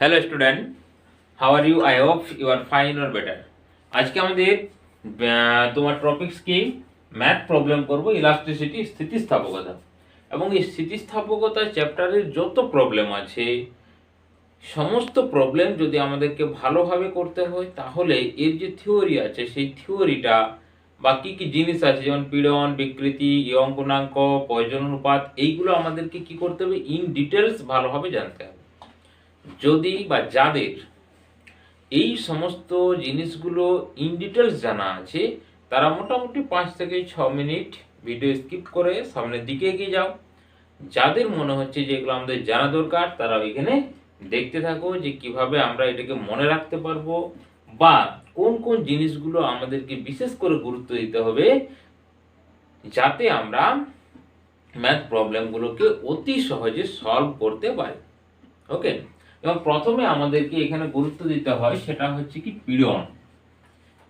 Hello student, how are you? I hope you are fine or better. আজকে আমাদের তোমার topics কি, math problem করব, ইলাস্ট্রিসিটি, স্থিতিস্থাপকতা। এবং এই স্থিতিস্থাপকতা চ্যাপ্টারের যত প্রবলেম আছে, সমস্ত প্রবলেম যদি আমাদেরকে ভালোভাবে করতে হয় তাহলে এর যে থিওরি আছে সেই থিওরিটা বা কী কী জিনিস আছে যেমন পীড়ন, বিকৃতি, ইয়ং গুণাঙ্ক, পয়জন অনুপাত, এইগুলো আমাদেরকে কি করতে হবে, ইন ডিটেলস ভালোভাবে জানতে হবে। যদি বা যাদের এই সমস্ত জিনিসগুলো ইন ডিটেলস জানা আছে তারা মোটামুটি 5 থেকে 6 মিনিট ভিডিও স্কিপ করে সামনের দিকে এগিয়ে যাও। যাদের মনে হচ্ছে যে এগুলো আমাদের জানা দরকার তারা এখানে দেখতে থাকো যে কিভাবে আমরা এটাকে মনে রাখতে পারবো বা কোন কোন জিনিসগুলো আমাদেরকে বিশেষ করে গুরুত্ব দিতে হবে যাতে আমরা ম্যাথ প্রবলেমগুলোকে অতি সহজে সলভ করতে পারি। ওকে, এবং প্রথমে আমাদেরকে এখানে গুরুত্ব দিতে হয় সেটা হচ্ছে কি পীড়ন।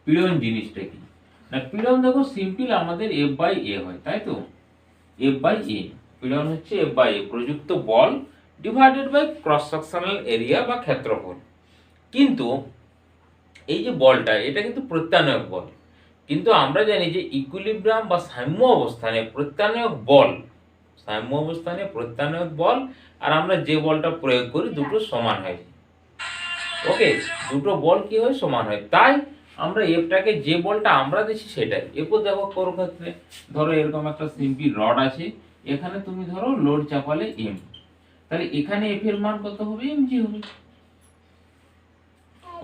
পীড়ন জিনিসটা কি না, পীড়ন দেখো সিম্পল আমাদের এফ বাই এ হয়, তাই তো? এফ বাই এ, পীড়ন হচ্ছে এফ বাই এ, প্রযুক্ত বল divided by cross sectional area বা ক্ষেত্রফল। কিন্তু এই যে বলটা এটা কিন্তু প্রত্যানয়ক বল, কিন্তু আমরা জানি যে ইকুইলিব্রিয়াম বা সাম্য অবস্থানে প্রত্যানয়ক বল, সাম্য অবস্থানে প্রত্যানয়ক বল আর আমরা যে বলটা প্রয়োগ করি দুটো সমান হয়। ওকে, দুটো বল কি হয়, সমান হয়। তাই আমরা এফটাকে, যে বলটা আমরা দিচ্ছি সেটাই এফও দেখো করো ক্ষেত্রে। ধরো এরকম একটা সিম্পল রড আছে, এখানে তুমি ধরো লোড চাপালে এম, তাহলে এখানে এফ এর মান কত হবে, এম জি হবে।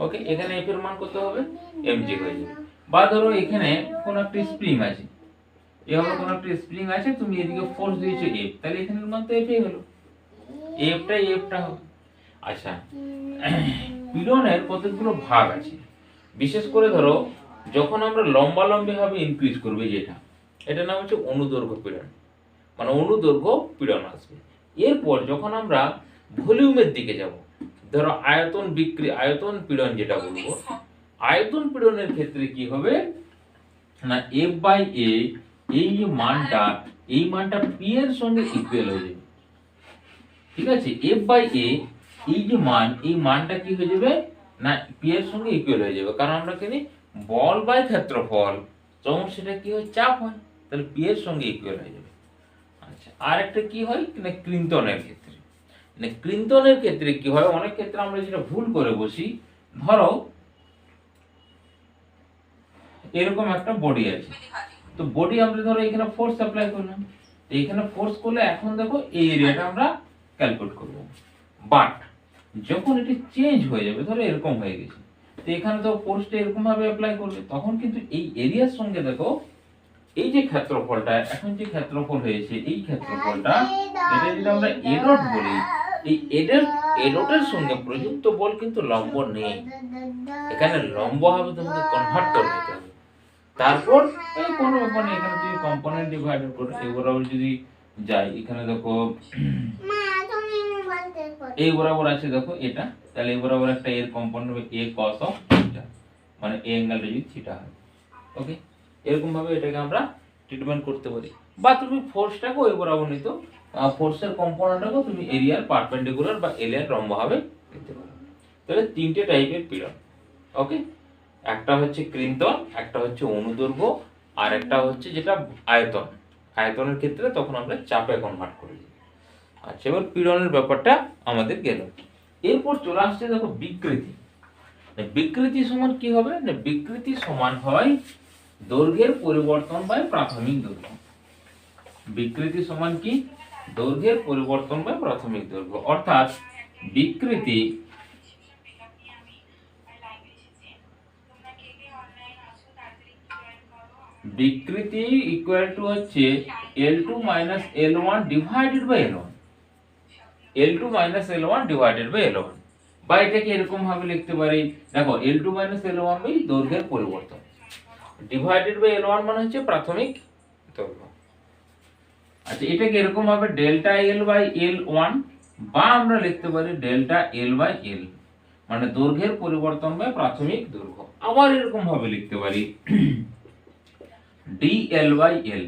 ওকে, এখানে এফ এর মান কত হবে, এম জি হয়ে যাবে। বা ধরো এখানে কোন একটা স্প্রিং আছে, এভাবে কোন একটা স্প্রিং আছে, তুমি এদিকে ফোর্স দিয়েছো এফ, তাহলে এখানের মান তো এফই হলো, এফটা হবে। আচ্ছা, পীড়নের কতগুলো ভাগ আছে, বিশেষ করে ধরো যখন আমরা লম্বালম্বি ভাবে ইনক্রিজ করবে, যেটা এটা নাম হচ্ছে অনুদৈর্ঘ্য পীড়ন, মানে অনুদৈর্ঘ্য পীড়ন আসবে। এরপর যখন আমরা ভলিউমের দিকে যাব, ধরো আয়তন পীড়ন যেটা বলবো, আয়তন পীড়নের ক্ষেত্রে কি হবে না, এফ বাই এ, এই যে মানটা, এই মানটা পি এর সঙ্গে ইকুয়াল হয়ে যাবে। ঠিক আছে, এফ বাই এ, এই যে মান, এই মানটা কি হয়ে যাবে না, পি এর সঙ্গে ইকুয়াল হয়ে যাবে, কারণ আমরা জানি বল বাই ক্ষেত্রফল তখন সেটা কি হয়, চাপ হয়, তাহলে পি এর সঙ্গে ইকুয়াল হয়ে যাবে। আচ্ছা, আর একটা কি হয় না, ক্লিনটনের ক্ষেত্রে, মানে ক্লিনটনের ক্ষেত্রে কি হয়, অনেক ক্ষেত্রে আমরা যেটা ভুল করে বসি, ধরো এরকম একটা বডি আছে, তো বডি আমরা ধরো এখানে ফোর্স অ্যাপ্লাই করলাম, তো এখানে ফোর্স করলে এখন দেখো এই এরিয়াটা আমরা ক্যালকুলেট করব। বাট যখন এটি চেঞ্জ হয়ে যাবে, ধরো এরকম হয়ে গেছে, তো এখানে তো ফোর্সটা এরকম ভাবে অ্যাপ্লাই করবে, তখন কিন্তু এই এরিয়ার সঙ্গে দেখো এই যে ক্ষেত্রফলটা, এখন যে ক্ষেত্রফল হয়েছে এই ক্ষেত্রফলটা, এটা যদি আমরা এ ডট বলি, এই এডটের সঙ্গে প্রযুক্ত বল কিন্তু লম্ব নেই, এখানে লম্ব হবে, তোমাকে কনভার্ট করে নিতে হবে। তারপর এই কোনো ব্যাপার নেই, এখানে তুমি কম্পোনেন্ট ডিভাইডেড করো, এই বরাবর যদি যাই, এখানে দেখো এই বরাবর আছে দেখো এটা, তাহলে এই বরাবর একটা এর কম্পোনেন্ট হবে a cos অফ থিটা, মানে a অ্যাঙ্গেলটা যদি থিটা হয়। ওকে, এরকম ভাবে এটাকে আমরা ট্রিটমেন্ট করতে পারি। বা তুমি ফোর্সটাকে ওই বরাবর নিতো, ফোর্সের কম্পোনেন্টটাকে তুমি এরিয়ার পারপেন্ডিকুলার বা এরিয়ার লম্ব ভাবে নিতে পারো। তাহলে তিনটে টাইপের পীড়ন। ওকে, একটা হচ্ছে ক্লিনটন, একটা হচ্ছে অনুদৈর্ঘ্য, আর একটা হচ্ছে যেটা আয়তন। আয়তনের ক্ষেত্রে তখন আমরা চাপে কনভার্ট করি। আচ্ছা, এবার পীড়নের ব্যাপারটা আমাদের গেল। এরপর চলে আসছে দেখো বিকৃতি। বিকৃতি সমান কি হবে না, বিকৃতি সমান হয় দৈর্ঘ্যের পরিবর্তন বাই প্রাথমিক দৈর্ঘ্য। বিকৃতি সমান কি, দৈর্ঘ্যের পরিবর্তন বাই প্রাথমিক দৈর্ঘ্য, অর্থাৎ বিকৃতি বিকৃতি ইকুয়াল টু হচ্ছে L2 minus L1 divided by L1, L2 minus L1 divided by L1। বা এটাকে এরকম ভাবে লিখতে পারি, দেখো L2 মাইনাস L1 বাই দৈর্ঘ্যের পরিবর্তন ডিভাইডেড বাই L1 মানে হচ্ছে প্রাথমিক দৈর্ঘ্য। আচ্ছা, এটাকে এরকম ভাবে ডেল্টা L বাই L1, বা আমরা লিখতে পারি ডেল্টা L বাই L, মানে দৈর্ঘ্যের পরিবর্তন বাই প্রাথমিক দৈর্ঘ্য। আবার এরকম ভাবে লিখতে পারি DL বাই L।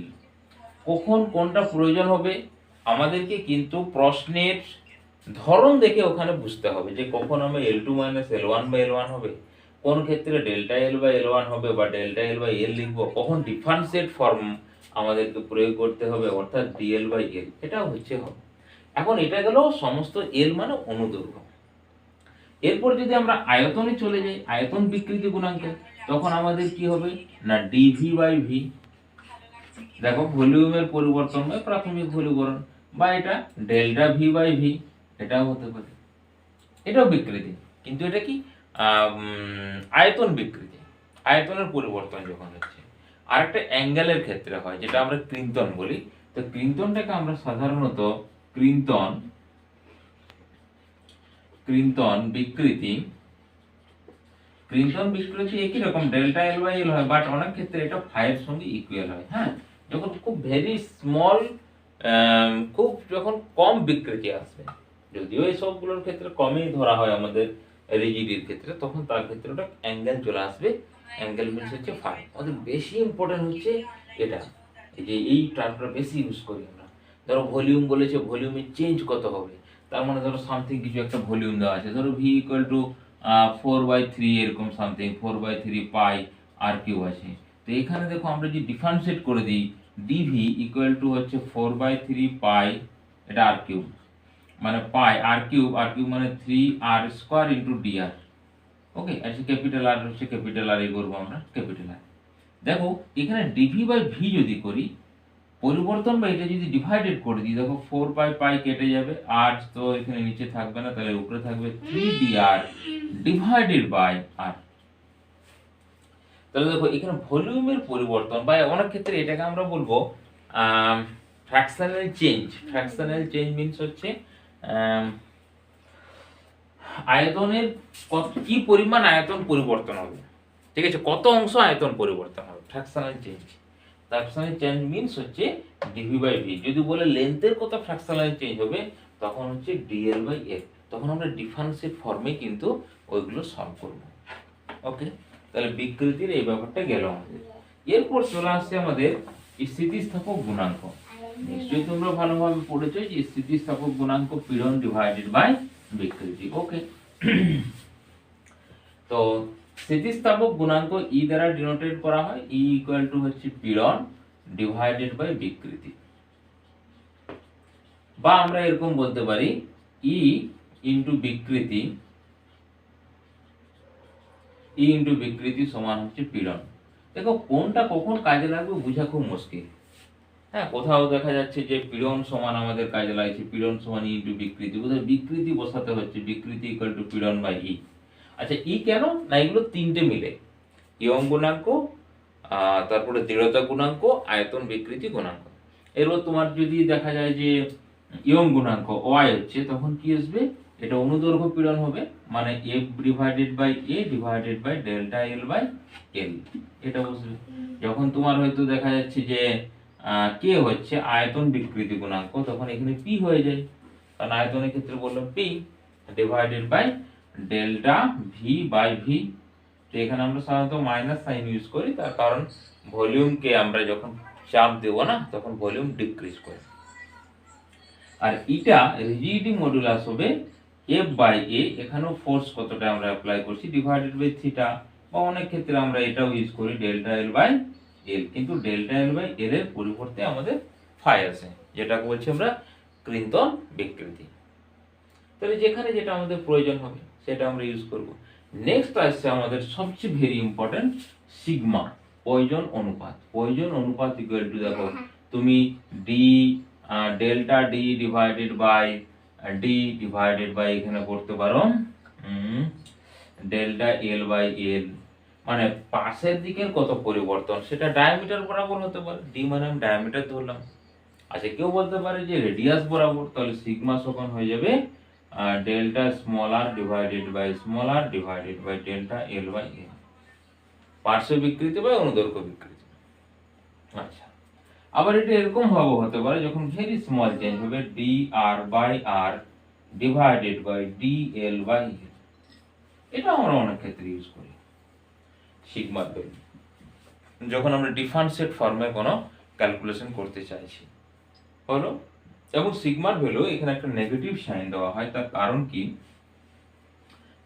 কখন কোনটা প্রয়োজন হবে আমাদেরকে কিন্তু প্রশ্নের ধরন দেখে ওখানে বুঝতে হবে যে কখন আমার L2 minus L1 by L1 হবে, কোন ক্ষেত্রে ডেল্টা এল বাই L1 হবে বা ডেল্টা এল বাই এল লিখবো, কখন ডিফারেন্সিয়েট ফর্ম আমাদেরকে প্রয়োগ করতে হবে অর্থাৎ ডিএল বাই এল, এটাও হচ্ছে হবে। এখন এটা গেল সমস্ত এল মানে অনুদৈর্ঘ্য। এরপর যদি আমরা আয়তনে চলে যাই, আয়তন বিকৃতি গুণাঙ্কে, তখন আমাদের কি হবে না ডিভি বাই ভি। দেখো ভলিউমের পরিবর্তন হয় প্রাথমিক ভলিবরণ, বা এটা ডেল্টা ভি বাই ভি, এটাও হতে পারে। এটাও বিকৃতি, কিন্তু এটা কি আয়তন বিকৃতি, আয়তনের পরিবর্তন যখন হচ্ছে। আর একটা অ্যাঙ্গেলের ক্ষেত্রে হয় যেটা আমরা কৃন্তন বলি। তো কৃন্তনটাকে আমরা সাধারণত কৃন্তন বিকৃতি, কৃন্তন বিকৃতি একই রকম ডেল্টা এল বাই এল হয়, বাট অনেক ক্ষেত্রে এটা ফাইয়ের সঙ্গে ইকুয়াল হয়। হ্যাঁ, যখন খুব ভেরি স্মল, খুব যখন কম বিকৃতি আসবে, যদিও এই সবগুলোর ক্ষেত্রে কমই ধরা হয় আমাদের রিজিডির ক্ষেত্রে, তখন তার ক্ষেত্রে ওটা অ্যাঙ্গেল চলে আসবে। অ্যাঙ্গেল মিনস হচ্ছে ফাই। আমাদের বেশি ইম্পর্টেন্ট হচ্ছে এটা, এই যে এই টার্মটা বেশি ইউজ করি আমরা। ধরো ভলিউম বলেছে, ভলিউমের চেঞ্জ কত হবে, তার মানে ধরো সামথিং কিছু একটা ভলিউম দেওয়া আছে, ধরো ভি ইকুয়াল টু 4/3 এরকম সামথিং 4/3 পাই আর কিউ আছে। তো এখানে দেখো আমরা যদি ডিফারেন্সিয়েট করে দিই, ডিভি ইকুয়াল টু হচ্ছে 4/3 পাই, এটা আর কিউব, মানে পাই আর কিউব মানে 3r স্কয়ার ইন্টু ডিআর। ওকে, আচ্ছা ক্যাপিটাল আর হচ্ছে ক্যাপিটাল আর এই করবো আমরা ক্যাপিটাল আর। দেখো এখানে ডিভি বাই ভি যদি করি, পরিবর্তন বা এটা যদি ডিভাইডেড করে দিই, দেখো 4 পাই কেটে যাবে, আর তো এখানে নিচে থাকবে না, তাহলে উপরে থাকবে 3dr ডিভাইডেড বাই আর। তাহলে দেখো এখানে ভলিউমের পরিবর্তন, বা অনেক ক্ষেত্রে এটাকে আমরা বলবো fractional change. Fractional change means হচ্ছে আয়তনের কি পরিমাণ আয়তন পরিবর্তন হবে, ঠিক আছে, কত অংশ আয়তন পরিবর্তন হবে, fractional change. Fractional change means হচ্ছে ডিভি বাই ভি। যদি বলে লেন্থের কত ফ্র্যাকশনাল চেঞ্জ হবে, তখন হচ্ছে ডিএল বাই এল। তখন আমরা ডিফারেন্সিয়েট ফর্মে কিন্তু ওইগুলো সলভ করব। ওকে, তাহলে বিকৃতির এই ব্যাপারটা গেল আমাদের। এরপর চলে আসছে আমাদের স্থিতিস্থাপক গুণাঙ্ক। নিশ্চয়ই তোমরা ভালোভাবে পড়েছো যে স্থিতিস্থাপক গুণাঙ্ক পীড়ন ডিভাইডেড বাই বিকৃতি। ওকে, তো স্থিতিস্থাপক গুণাঙ্ক ই দ্বারা ডিনোটেড করা হয়, ই ইকুয়াল টু হচ্ছে পীড়ন ডিভাইডেড বাই বিকৃতি, বা আমরা এরকম বলতে পারি ই ইনটু বিকৃতি সমান হচ্ছে পীড়ন। দেখো কোনটা কখন কাজে লাগবে বোঝা খুব মুশকিল। হ্যাঁ, কোথাও দেখা যাচ্ছে যে পীড়ন সমান আমাদের কাজে লাগছে, পীড়ন সমান ই ইনটু বিকৃতি, কোথাও বিকৃতি বসাতে হচ্ছে বিকৃতি ইকুয়াল টু পীড়ন বাই ই। আচ্ছা ই কেন না, এগুলো তিনটে মিলে ইয়ং গুণাঙ্ক, তারপরে দৃঢ়তা গুণাঙ্ক, আয়তন বিকৃতি গুণাঙ্ক। এরপর তোমার যদি দেখা যায় যে ইয়ং গুণাঙ্ক ওয়াই হচ্ছে, তখন কি আসবে, এটা অনুদৈর্ঘ্য পীড়ন হবে, মানে F divided by A divided by delta L by L, এটা বসবে। যখন তোমার হয়তো দেখা যাচ্ছে যে কে হচ্ছে আয়তন বিকৃতি গুণাঙ্ক, তখন এখানে পি হয়ে যায়, কারণ আয়তনের ক্ষেত্রে বললাম P divided by delta V by V. তো এখানে আমরা সাধারণত মাইনাস সাইন ইউজ করি, তার কারণ ভলিউমকে আমরা যখন চাপ দেব না, তখন ভলিউম ডিক্রিজ করে। আর এটা রিজিডিটি মডুলাস হবে এফ বাই এ, এখানেও ফোর্স কতটা আমরা অ্যাপ্লাই করছি ডিভাইডেড বাই থিটা, বা অনেক ক্ষেত্রে আমরা এটাও ইউজ করি ডেল্টা এল বাই এল, কিন্তু ডেল্টা এল বাই এল এর পরিবর্তে আমাদের ফাই আছে, যেটাকে বলছি আমরা কৃন্তন বিকৃতি। তাহলে যেখানে যেটা আমাদের প্রয়োজন হবে সেটা আমরা ইউজ করব। নেক্সট আসছে আমাদের সবচেয়ে ভেরি ইম্পর্টেন্ট সিগমা, প্রয়োজন অনুপাত। প্রয়োজন অনুপাত ইকুয়াল টু, দেখো তুমি D delta D divided by D divided by এখানে করতে পারো ডেল্টা এল বাই এল, মানে পাশের দিকের কত পরিবর্তন সেটা ডায়ামিটার বরাবর হতে পারে, ডি মানে আমি ডায়ামিটার ধরলাম। আচ্ছা কেউ বলতে পারে যে রেডিয়াস বরাবর, তাহলে সিগমা সমান হয়ে যাবে delta small R divided by delta L by L, পার্শ্ব বিকৃতি বা অনুদৈর্ঘ্য বিকৃতি। আচ্ছা, আবার এটা এরকম ভাবে হতে পারে যখন ভেরি স্মল চেঞ্জ হবে, D R by R divided by D L by L, এটা আমরা অনেক ক্ষেত্রে ইউজ করি সিগমার ভ্যালু, যখন আমরা ডিফারেন্সিয়েট ফর্মে কোনো ক্যালকুলেশন করতে চাইছি। হলো, এবং সিগমার ভ্যালু এখানে একটা নেগেটিভ সাইন দেওয়া হয়। তার কারণ কি,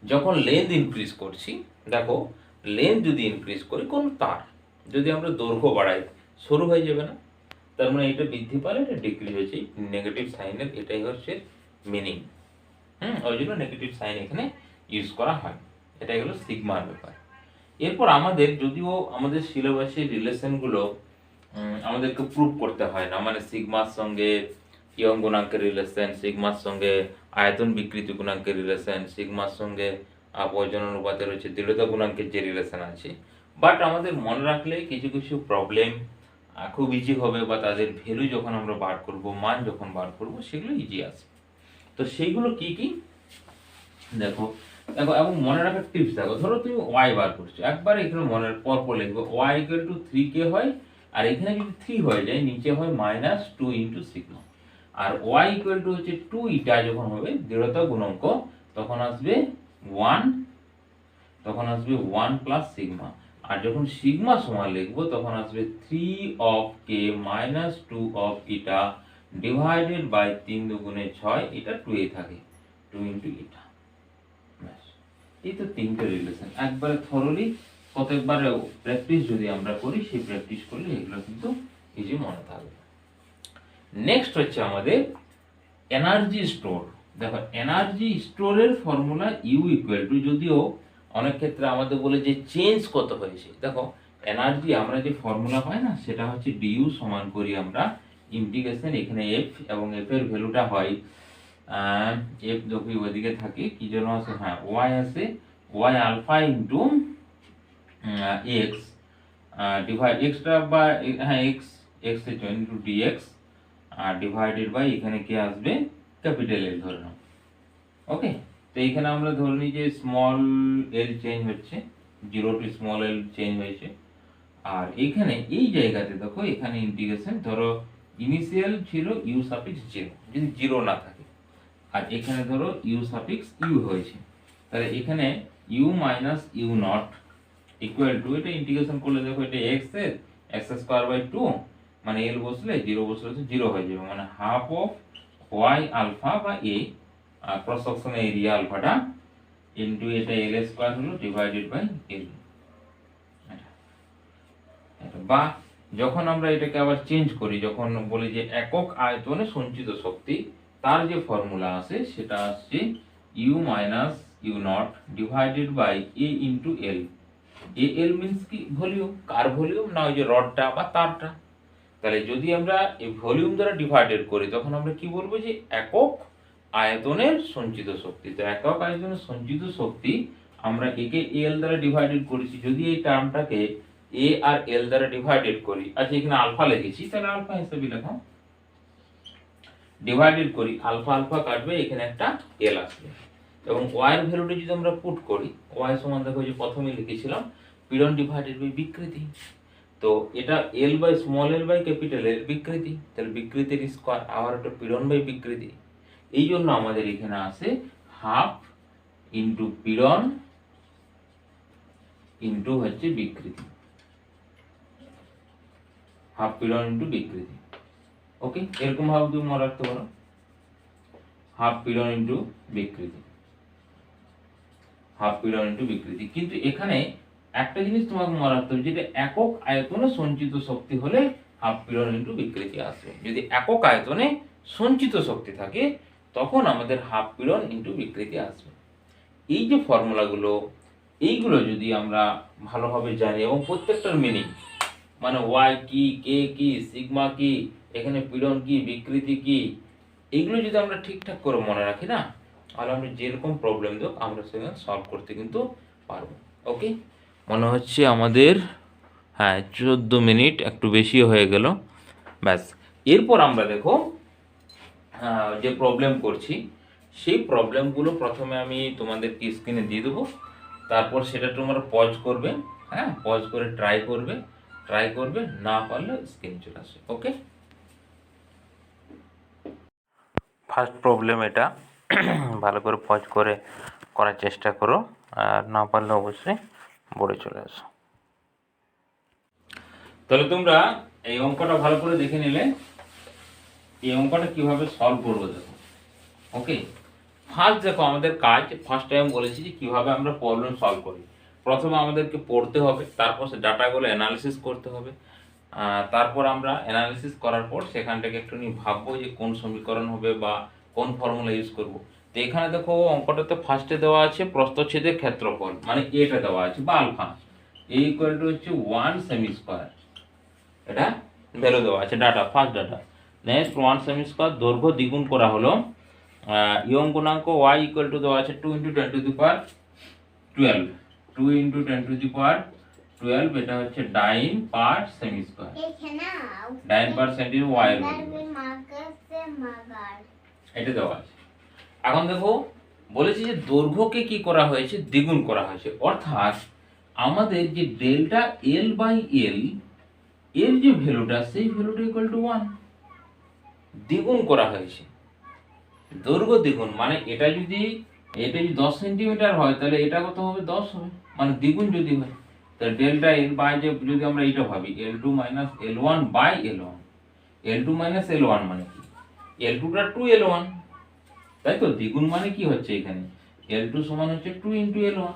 যখন লেন্থ ইনক্রিজ করছি, দেখো লেন্থ যদি ইনক্রিজ করি কোন তার, যদি আমরা দৈর্ঘ্য বাড়াই সরু হয়ে যাবে না? তার মানে এটা বৃদ্ধি পালে এটা ডিক্রিজ হয়েছে, নেগেটিভ সাইনের এটাই হচ্ছে মিনিং। ওই জন্য নেগেটিভ সাইন এখানে ইউজ করা হয়। এটাই হলো সিগমার ব্যাপার। এরপর আমাদের যদিও আমাদের সিলেবাসের রিলেশনগুলো আমাদেরকে প্রুভ করতে হয় না, মানে সিগমার সঙ্গে ইয়ং গুণাঙ্কের রিলেশন, সিগমার সঙ্গে আয়তন বিকৃতি গুণাঙ্কের রিলেশন, সিগমার সঙ্গে প্রয়োজন অনুপাতে রয়েছে দৃঢ়তা গুণাঙ্কের যে রিলেশন আছে, বাট আমাদের মনে রাখলে কিছু কিছু প্রবলেম খুব ইজি হবে, বা তাদের ভ্যালু যখন আমরা বার করব, মান যখন বার করব, সেগুলো ইজি আসবে। তো সেইগুলো কি কি দেখো দেখো এবং মনে রাখার টিপস দেখো। ধরো তুমি ওয়াই বার করছো, একবার এখানে মনের পরপর লিখবে ওয়াই ইকুয়াল টু 3k হয়, আর এখানে যদি 3 হয়ে যায় নিচে হয় -2 ইন্টু সিগমা। আর ওয়াই ইকুয়াল টু হচ্ছে 2 ইটা যখন হবে দৃঢ়তা গুণাঙ্ক, তখন আসবে 1, তখন আসবে 1 প্লাস সিগমা। আর যখন সিগমা সমান লিখবো তখন আসবে 3 of K minus 2 of eta divided by 3 দুগুণে 6, এটা 2 এ থাকে 2 ইন্টু ইটা। এই তো তিনটে রিলেশন একবারে থরলি কতবার প্র্যাকটিস যদি আমরা করি, সেই প্র্যাকটিস করলে এগুলো কিন্তু ইজি মনে থাকবে। নেক্সট হচ্ছে আমাদের এনার্জি স্টোর। দেখো এনার্জি স্টোরের ফর্মুলা ইউ ইকুয়াল টু, যদিও অনেক ক্ষেত্রে আমাদের বলে যে চেঞ্জ কত হয়েছে, দেখো এনার্জি আমরা যে ফর্মুলা পাই না, সেটা হচ্ছে ডিউ সমান করি আমরা ইন্টিগ্রেশন, এখানে এফ এবং এফ এর ভ্যালুটা হয় এফ দেখি ওইদিকে থাকে কি জন্য আছে, হ্যাঁ ওয়াই আছে, Y alpha into X divide এক্সটা বা হ্যাঁ X X into DX divided by এখানে কি আসবে ক্যাপিটাল এল ধরে নাও। ওকে, তো এখানে আমরা ধরে নিই যে স্মল এল চেঞ্জ হচ্ছে, 0 টু স্মল এল চেঞ্জ হয়েছে। আর এখানে এই জায়গাতে দেখো এখানে ইন্টিগ্রেশন, ধরো ইনিশিয়াল ছিল ইউ সাফিক্স 0, যদি 0 না থাকে, আর এখানে ধরো ইউ সাফিক্স ইউ হয়েছে, তাহলে এখানে U minus U not equal to, এটা ইন্টিগ্রেশন করলে দেখো এটা এক্স এর এক্স স্কোয়ার বাই 2, মানে এল বসলে 0 বসলে তো 0 হয়ে যাবে, মানে হাফ অফ ওয়াই আলফা বা এ ক্রস সেকশন এরিয়া আলফাটা ইনটু এটা এল স্কোয়ার হলো ডিভাইডেড বাই এল। বা যখন আমরা এটাকে আবার চেঞ্জ করি, যখন বলি যে একক আয়তনে সঞ্চিত শক্তি, তার যে ফর্মুলা আছে সেটা আসছে U minus U not divided by A into L. A L means কি ভলিউম, কার ভলিউম না ওই যে রডটা বা তারটা। তাহলে যদি আমরা এই ভলিউম দ্বারা ডিভাইডেড করি তখন আমরা কি বলবো, যে একক আয়তনের সঞ্চিত শক্তি। তো একক আয়তনের সঞ্চিত শক্তি আমরা একে এল দ্বারা ডিভাইডেড করেছি, যদি এই টার্মটাকে এ আর এল দ্বারা ডিভাইডেড করি, আচ্ছা এখানে আলফা লিখেছি তাহলে আলফা হিসেবে লিখো, ডিভাইডেড করি আলফা আলফা কাটবে, এখানে একটা এল আসবে। এবং ওয়াই এর ভ্যালুটা যদি আমরা পুট করি, ওয়াই সমান দেখো যে প্রথমে লিখেছিলাম পীড়ন ডিভাইডেড বাই বিকৃতি, তো এটা L by small L by capital L বিকৃতি, তাহলে বিকৃতির স্কয়ার আবার একটা পীড়ন বাই বিকৃতি, এই জন্য আমাদের এখানে আসে হাফ ইন্টু পীড়ন ইন্টু হচ্ছে বিকৃতি, হাফ পীড়ন ইন্টু বিকৃতি। ওকে, এরকম ভাবে তুমি মনে রাখতে পারো, হাফ পীড়ন ইন্টু বিকৃতি, হাফ পীড়ন ইন্টু বিকৃতি। কিন্তু এখানে একটা জিনিস তোমাকে মনে রাখতে হবে, যেটা একক আয়তনে সঞ্চিত শক্তি হলে হাফ পীড়ন ইন্টু বিকৃতি আসবে, যদি একক আয়তনে সঞ্চিত শক্তি থাকে তখন আমাদের হাফ পীড়ন ইন্টু বিকৃতি আসবে। এই যে ফর্মুলাগুলো, এইগুলো যদি আমরা ভালোভাবে জানি এবং প্রত্যেকটার মিনিং, মানে ওয়াই কি, কে কি, সিগমা কি, এখানে পীড়ন কি, বিকৃতি কি, এইগুলো যদি আমরা ঠিকঠাক করে মনে রাখি না, তাহলে আমরা যেরকম প্রবলেম দেব আমরা সেখানে সলভ করতে কিন্তু পারবো। ওকে, মনে হচ্ছে আমাদের হ্যাঁ 14 মিনিট একটু বেশি হয়ে গেল। ব্যাস, এরপর আমরা দেখো যে প্রবলেম করছি সেই প্রবলেমগুলো প্রথমে আমি তোমাদেরকে স্ক্রিনে দিয়ে দেবো, তারপর সেটা তোমরা পজ করবে, হ্যাঁ পজ করে ট্রাই করবে, না পারলে স্ক্রিন চলে আসবে। ওকে, ফার্স্ট প্রবলেম এটা, ভালো করে পজ করে করার চেষ্টা করো, আর না পারলে অবশ্যই বোর্ডে চলে আসো। তাহলে তোমরা এই অঙ্কটা ভালো করে দেখে নিলে, এই অঙ্কটা কিভাবে সলভ করবো দেখো। ওকে, ফার্স্ট দেখো আমাদের কাজ, ফার্স্ট টাইম বলেছি যে কিভাবে আমরা প্রবলেম সলভ করি। প্রথমে আমাদেরকে পড়তে হবে, তারপর সে ডাটাগুলো অ্যানালিসিস করতে হবে। তারপর আমরা অ্যানালিসিস করার পর সেখান থেকে একটু নিয়ে ভাববো যে কোন সমীকরণ হবে বা কোন ফর্মুলা ইউজ করব। তো এখানে দেখো অঙ্কটাতে ফার্স্টে দেওয়া আছে প্রস্থচ্ছেদের ক্ষেত্রফল, মানে এটা দেওয়া আছে বা আলফা এ ইকুয়াল টু হচ্ছে 1 সেমি স্কয়ার, এটা ভ্যালু দেওয়া আছে, data first data. Next 1 semi square, দৈর্ঘ্য দ্বিগুণ করা হলো ইয়ং গুণাঙ্ক y ইকুয়াল টু দেওয়া আছে 2 × 10⁻12, 2 × 10⁻12, এটা হচ্ছে ডাইন পার সেমি স্কয়ার, ডাইন পার সেন্টিমিটার y এর এটা দেওয়া আছে। এখন দেখো বলেছি যে দৈর্ঘ্যকে কি করা হয়েছে, দ্বিগুণ করা হয়েছে, অর্থাৎ আমাদের যে ডেল্টা এল বাই এল এর যে ভ্যালুটা সেই ভ্যালুটা ইকুয়াল টু 1, দ্বিগুণ করা হয়েছে, দৈর্ঘ্য দ্বিগুণ, মানে এটা যদি 10 সেন্টিমিটার হয় তাহলে এটা কত হবে, 10 হবে, মানে দ্বিগুণ যদি হয় তাহলে ডেল্টা এল বাই, যে যদি আমরা এটা ভাবি L2 - L1 by L1, L2 - L1 মানে কি, L2 টা 2L1, তাই তো, দ্বিগুণ মানে কি হচ্ছে এখানে L2 সমান হচ্ছে 2 × L1,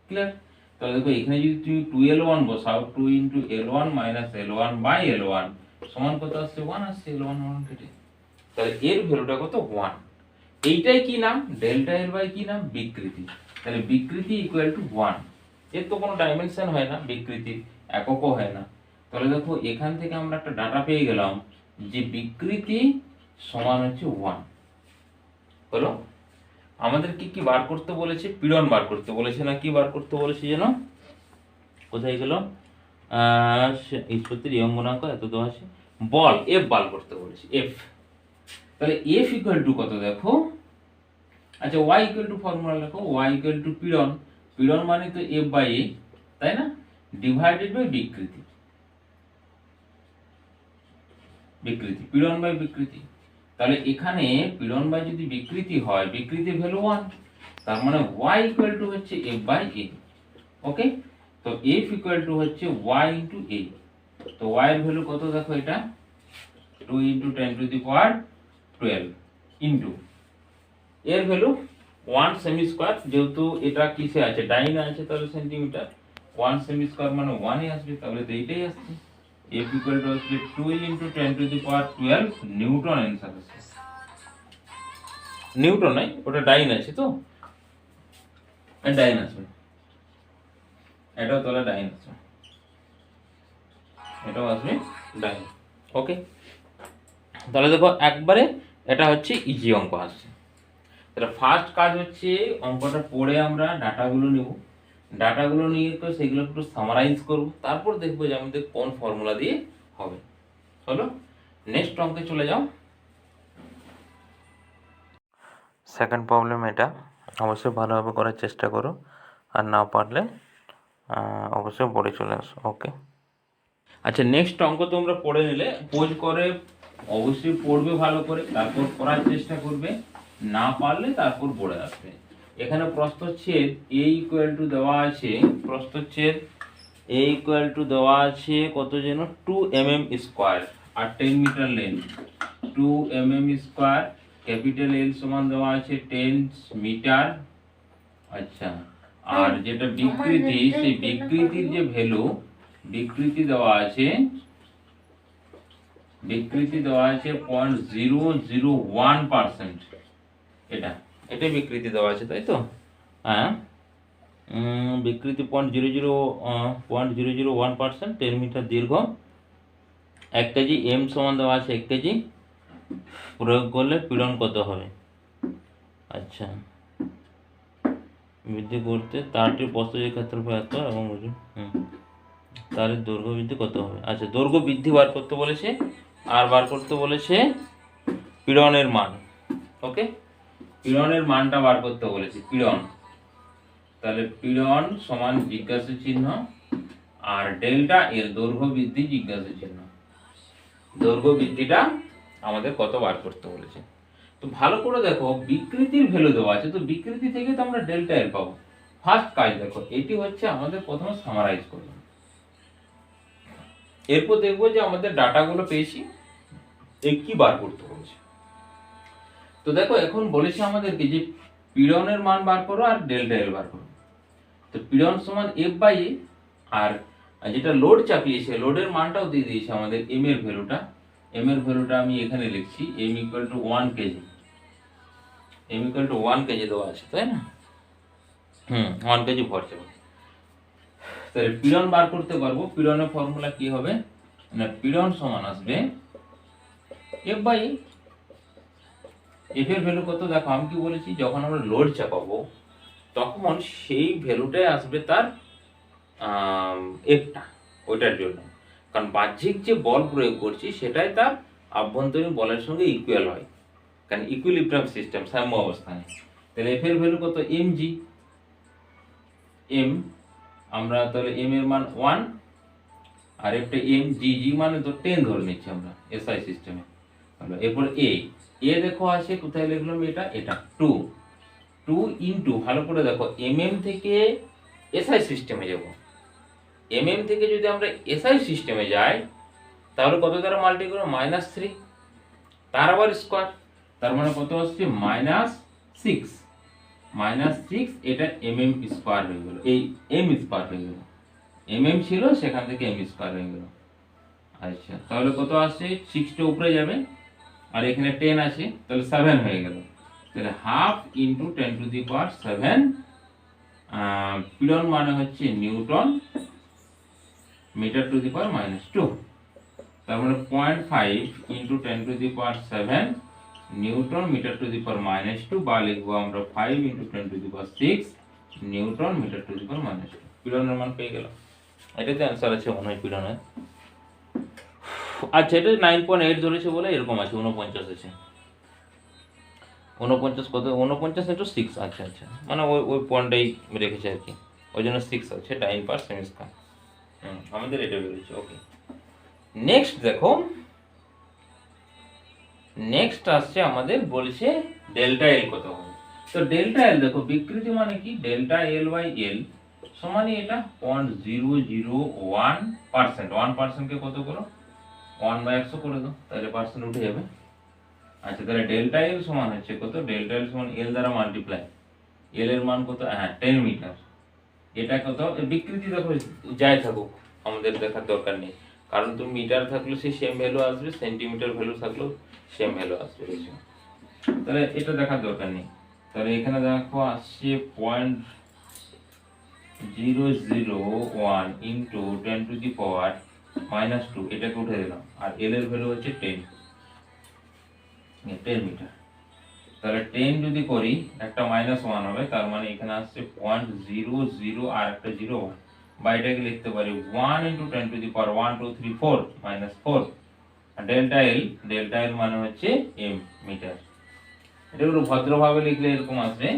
ক্লিয়ার। তাহলে দেখো এখানে যদি তুমি 2L1 বসাও, 2 × L1 - L1 বাই L1 সমান কত আসছে, 1 আসছে, L1 কেটে, তাহলে এর ভ্যালুটা কত, 1। এইটাই কি নাম, ডেল্টা এল বাই কি নাম, বিকৃতি। তাহলে বিকৃতি ইকুয়াল টু 1, এর তো কোনো ডাইমেনশন হয় না, বিকৃতির এককও হয় না। তাহলে দেখো এখান থেকে আমরা একটা ডাটা পেয়ে গেলাম যে বিকৃতি সমান হচ্ছে 1 হলো। আমাদের কি কি বার করতে বলেছে, পীড়ন বার করতে বলেছে, না কি বার করতে বলেছে যেন, কোথায় গেল, নিষ্পত্তির ইয়ং গুণাঙ্ক এত দেওয়া আছে, বল এফ বার করতে বলেছে, এফ। তাহলে এফ ইকুয়াল টু কত দেখো, আচ্ছা y ইকুয়াল টু ফর্মুলা লেখো, y ইকুয়াল টু পীড়ন, পীড়ন মানে তো f বাই a, তাই না, ডিভাইডেড বাই বিকৃতি, বিকৃতি পীড়ন বাই বিকৃতি। তাহলে এখানে পীড়ন বাই যদি বিকৃতি হয়, বিকৃতির ভ্যালু 1, তার মানে y ইকুয়াল টু হচ্ছে f বাই a। ওকে, তো f ইকুয়াল টু হচ্ছে y ইনটু a। তো y এর ভ্যালু কত দেখো, এটা 2 × 10⁻12 ইনটু এর ভ্যালু 1 সেমি স্কয়ার, যেহেতু এটা কিসে আছে, ডাইনে আছে, তাহলে সেন্টিমিটার, 1 সেমি স্কয়ার মানে 1 এ আসবে, তাহলে তো এইটাই আসছে, f ইকুয়াল টু আসবে 2 × 10⁻12 নিউটন অ্যানসার আছে। নিউটন নাই, ওটা ডাইন আছে, তো ডাইন আসবে, এটাও তাহলে ডাইন আসবে, এটাও আসবে ডাইন। ওকে, তাহলে দেখো একবারে এটা হচ্ছে ইজি অঙ্ক আসছে। তাহলে ফার্স্ট কাজ হচ্ছে অঙ্কটা পড়ে আমরা ডাটাগুলো নেব, ডাটাগুলো নিয়ে তো সেগুলো একটু সামারাইজ করব, তারপর দেখবো যে আমাদের কোন ফর্মুলা দিয়ে হবে। হলো, নেক্সট অঙ্কে চলে যাও। সেকেন্ড প্রবলেম এটা, অবশ্যই ভালোভাবে করার চেষ্টা করো, আর না পারলে অবশ্যই পড়ে চলে আসো। ওকে, আচ্ছা নেক্সট অঙ্ক তোমরা পড়ে নিলে, পোজ করে অবশ্যই পড়বে ভালো করে, তারপর করার চেষ্টা করবে, না পারলে তারপর পড়ে আসবে। এখানে প্রস্থচ্ছেদ a ইকুয়াল টু দেওয়া আছে, প্রস্থচ্ছেদ a ইকুয়াল টু দেওয়া আছে কত যেন, 2 mm স্কয়ার, আর 10 metre length, 2 mm square, capital L সমান দেওয়া আছে 10 মিটার। আচ্ছা, আর যেটা বিকৃতি, সেই বিকৃতির যে ভ্যালু, বিকৃতি দেওয়া আছে, বিকৃতি দেওয়া আছে 0.001%, এটা এটা বিকৃতি দেওয়া আছে, তাই তো, হ্যাঁ, বিকৃতি 0.001%, 10 মিটার দীর্ঘ, 1 কেজি, m সমান দেওয়া আছে 1 কেজি, প্রয়োগ করলে পীড়ন কত হবে। আচ্ছা, বৃদ্ধি করতে তারটির প্রস্থচ্ছেদ ক্ষেত্রফল এত এবং তার দৈর্ঘ্য বৃদ্ধি কত হবে। আচ্ছা, দৈর্ঘ্য বৃদ্ধি বার করতে বলেছে, আর বার করতে বলেছে পীড়নের মান। ওকে, পীড়নের মানটা বার করতে বলেছে, পীড়ন, তাহলে পীড়ন সমান জিজ্ঞাসা চিহ্ন, আর ডেল্টা এর দৈর্ঘ্য বৃদ্ধি জিজ্ঞাসা চিহ্ন, দৈর্ঘ্য বৃদ্ধিটা আমাদের কত বার করতে বলেছে। তো ভালো করে দেখো, বিকৃতির ভ্যালু দেওয়া আছে, তো বিকৃতি থেকে তো আমরা ডেল্টা এল পাবো। ফার্স্ট কাজ দেখো, এটি হচ্ছে আমাদের প্রথমে সামারাইজ করলাম, এরপর দেখবো যে আমাদের ডাটাগুলো পেয়েছি, একই বার করতে বলেছে। তো দেখো এখন বলেছে আমাদেরকে যে পীড়নের মান বার করো আর ডেল্টা এল বার করো। তো পীড়ন সমান এফ বাই এ, আর যেটা লোড চাপিয়েছে লোডের মানটাও দিয়ে দিয়েছে আমাদের এম এর ভ্যালুটা। এম এর ভ্যালুটা আমি এখানে লিখছি, M equal to 1 KG. M equal to 1 KG দেওয়া আছে, তাই না? 1 কেজি ভর চাপা। তাহলে পীড়ন বার করতে পারবো। পীড়নের ফর্মুলা কি হবে না, পীড়ন সমান আসবে এফ বাই এ। এফ এর ভ্যালু কত দেখো, আমি কি বলেছি, যখন আমরা লোড চাপাবো তখন সেই ভ্যালুটাই আসবে তার এফটা, ওইটার জন্য। কারণ বাহ্যিক যে বল প্রয়োগ করছি সেটাই তার আভ্যন্তরীণ বলের সঙ্গে ইকুয়াল হয়, কারণ ইকুইলিব্রিয়াম সিস্টেম, সাম্য অবস্থানে। তাহলে এফ এর ভ্যালু কত, এম জি। এম আমরা তাহলে এম এর মান 1 আর একটা এম জি, জি মানে তো 10 ধরে নিচ্ছি আমরা এসআই সিস্টেমে। এরপর এ দেখো আছে কোথায় লিখলাম, এটা 2 ইনটু, ভালো করে দেখো, এমএম থেকে এসআই সিস্টেমে যাব। এমএম থেকে যদি আমরা এসআই সিস্টেমে যাই তাহলে কত দ্বারা মাল্টি করব, -3, তার আবার স্কয়ার, তার মানে কত আসছে -6। এটা এমএম স্কয়ার হয়ে গেল, এই এম স্কয়ার হয়ে গেল। এমএম ছিল সেখান থেকে এম স্কয়ার হয়ে গেল। আচ্ছা তাহলে কত আসছে, 6 টা উপরে যাবে আর এখানে 10 আছে, তাহলে 7 হয়ে গেল। তাহলে half into 10 to the power 7। পীড়ন মানে হচ্ছে newton metre to the power -2। তার মানে 0.5 into 10 to the power 7 newton metre to the power -2, বা লিখবো আমরা 5 into 10 to the power 6 newton metre to the power -2। পীড়নের মান পেয়ে গেলাম। এটাতে অ্যান্সার আছে মনে হয় পীড়নের। আচ্ছা এটা 9.8 ধরেছে বলে এরকম আছে, 49 আছে। 49 কত, 49 ইন্টু 6। আচ্ছা আচ্ছা, মানে ওই পয়েন্টটাই রেখেছে আর কি, ওই জন্য 6 আছে, 9 পার সেমি স্কয়ার। আমাদের এটা বেরোচ্ছে। ওকে, নেক্সট দেখো, নেক্সট আসছে আমাদের বলছে ডেল্টা এল কত হবে। তো ডেল্টা এল দেখো, বিকৃতি মানে কি, ডেল্টা এল বাই এল সমানই এটা 0.001%। 1% কে কত করো, 1/100 করে দাও, তাহলে পার্সেন্ট উঠে যাবে। আচ্ছা তাহলে ডেল্টা এল সমান হচ্ছে কত, ডেল্টা এল সমান এল দ্বারা মাল্টিপ্লাই, এল এর মান কত, 10 মিটার। এটা কত, বিকৃতি দেখো যাই থাকুক আমাদের দেখার দরকার নেই, কারণ তুমি মিটার থাকলে সেই সেম ভ্যালু আসবে, সেন্টিমিটার ভ্যালু থাকলেও সেম ভ্যালু আসবে, তাহলে এটা দেখার দরকার নেই। তাহলে এখানে দেখো আসছে 0.001 ইন্টু 10 টু দি পাওয়ার -2, এটাকে উঠে দিলাম, আর এল এর ভ্যালু হচ্ছে 10 মিটার। তাহলে 10 যদি করি একটা -1 হবে, তার মানে এখানে আসছে 0.00 আর একটা 0.1, বা এটাকে লিখতে পারি 1 ইন্টু 10 টু দি পাওয়ার 1 2 3 4 -4। আর ডেল্টা এল মানে হচ্ছে এম মিটার। এটা একটু ভদ্রভাবে লিখলে এরকম আসবে